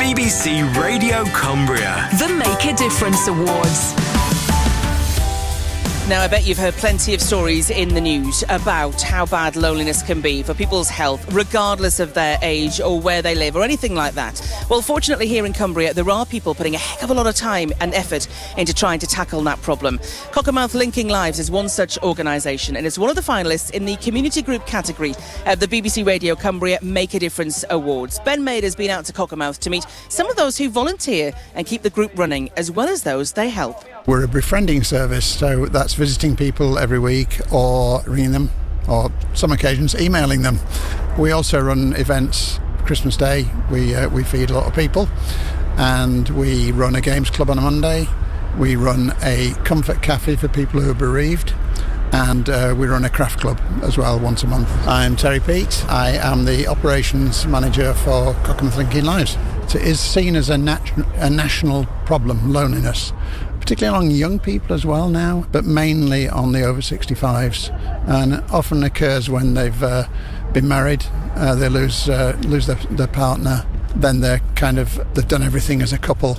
BBC Radio Cumbria. The Make a Difference Awards. Now, I bet you've heard plenty of stories in the news about how bad loneliness can be for people's health, regardless of their age or where they live or anything like that. Well, fortunately, here in Cumbria, there are people putting a heck of a lot of time and effort into trying to tackle that problem. Cockermouth Linking Lives is one such organisation, and it's one of the finalists in the community group category of the BBC Radio Cumbria Make a Difference Awards. Ben Maid has been out to Cockermouth to meet some of those who volunteer and keep the group running, as well as those they help. We're a befriending service, so that's visiting people every week or ringing them, or some occasions emailing them. We also run events. Christmas Day, we feed a lot of people, and we run a games club on a Monday. We run a comfort cafe for people who are bereaved, and we run a craft club as well once a month. I'm Terry Peat. I am the operations manager for Cockermouth Linking Lives. It is seen as a national problem, loneliness, particularly among young people as well now, but mainly on the over 65s, and often occurs when they've been married, they lose their partner, then they've done everything as a couple,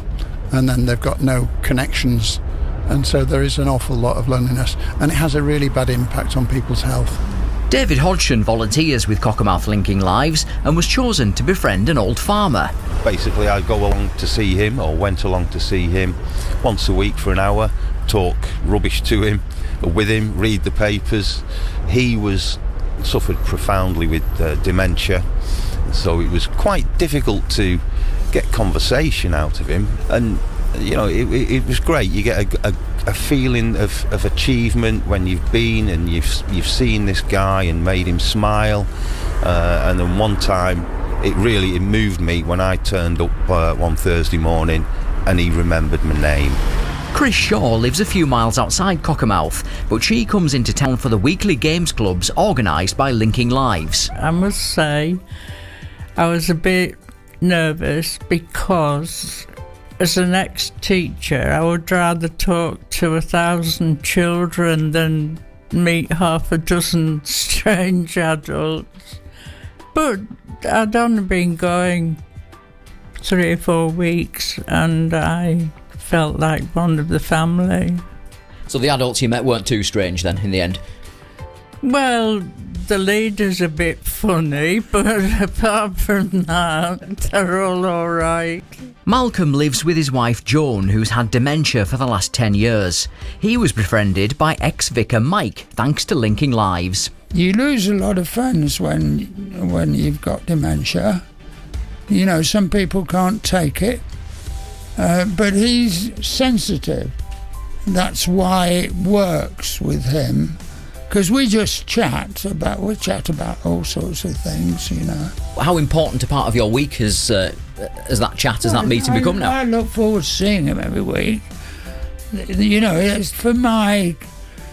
and then they've got no connections, and so there is an awful lot of loneliness, and it has a really bad impact on people's health. David Hodgson volunteers with Cockermouth Linking Lives and was chosen to befriend an old farmer. Basically, I go along to see him, or went along to see him once a week for an hour, talk rubbish to him, with him, read the papers. He suffered profoundly with dementia, so it was quite difficult to get conversation out of him. And it was great. You get a feeling of achievement when you've been and you've seen this guy and made him smile. And then one time, it moved me when I turned up one Thursday morning and he remembered my name. Chris Shaw lives a few miles outside Cockermouth, but she comes into town for the weekly games clubs organised by Linking Lives. I must say, I was a bit nervous because as an ex-teacher, I would rather talk to 1,000 children than meet half a dozen strange adults. But I'd only been going 3 or 4 weeks, and I felt like one of the family. So the adults you met weren't too strange then, in the end? Well, the leader's a bit funny, but apart from that, they're all right. Malcolm lives with his wife Joan, who's had dementia for the last 10 years. He was befriended by ex-vicar Mike, thanks to Linking Lives. You lose a lot of friends when you've got dementia. Some people can't take it, but he's sensitive. That's why it works with him. Because we chat about all sorts of things, How important a part of your week has that chat, has that meeting become now? I look forward to seeing him every week. It's for my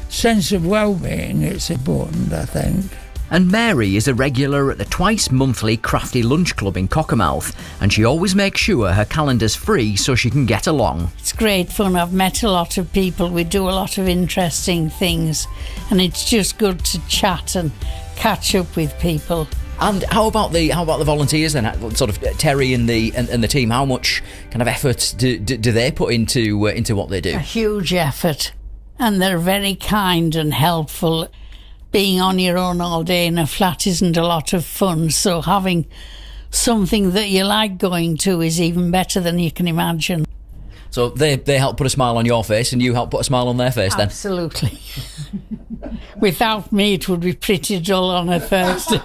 sense of well-being, it's important, I think. And Mary is a regular at the twice-monthly Crafty Lunch Club in Cockermouth, and she always makes sure her calendar's free so she can get along. It's great fun. I've met a lot of people. We do a lot of interesting things, and it's just good to chat and catch up with people. And how about the volunteers then? Sort of Terry and the team. How much kind of effort do they put into what they do? A huge effort, and they're very kind and helpful. Being on your own all day in a flat isn't a lot of fun, so having something that you like going to is even better than you can imagine. So they help put a smile on your face and you help put a smile on their face then? Absolutely. Without me it would be pretty dull on a Thursday.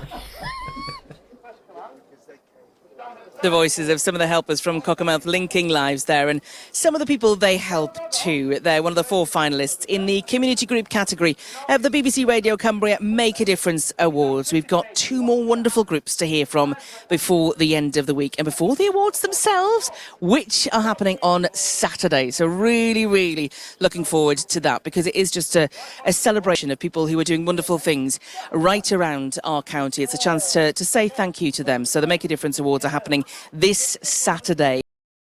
The voices of some of the helpers from Cockermouth Linking Lives there, and some of the people they help too. They're one of the 4 finalists in the community group category of the BBC Radio Cumbria Make a Difference Awards. We've got 2 more wonderful groups to hear from before the end of the week and before the awards themselves, which are happening on Saturday. So really, really looking forward to that, because it is just a celebration of people who are doing wonderful things right around our county. It's a chance to say thank you to them. So the Make a Difference Awards are happening this Saturday.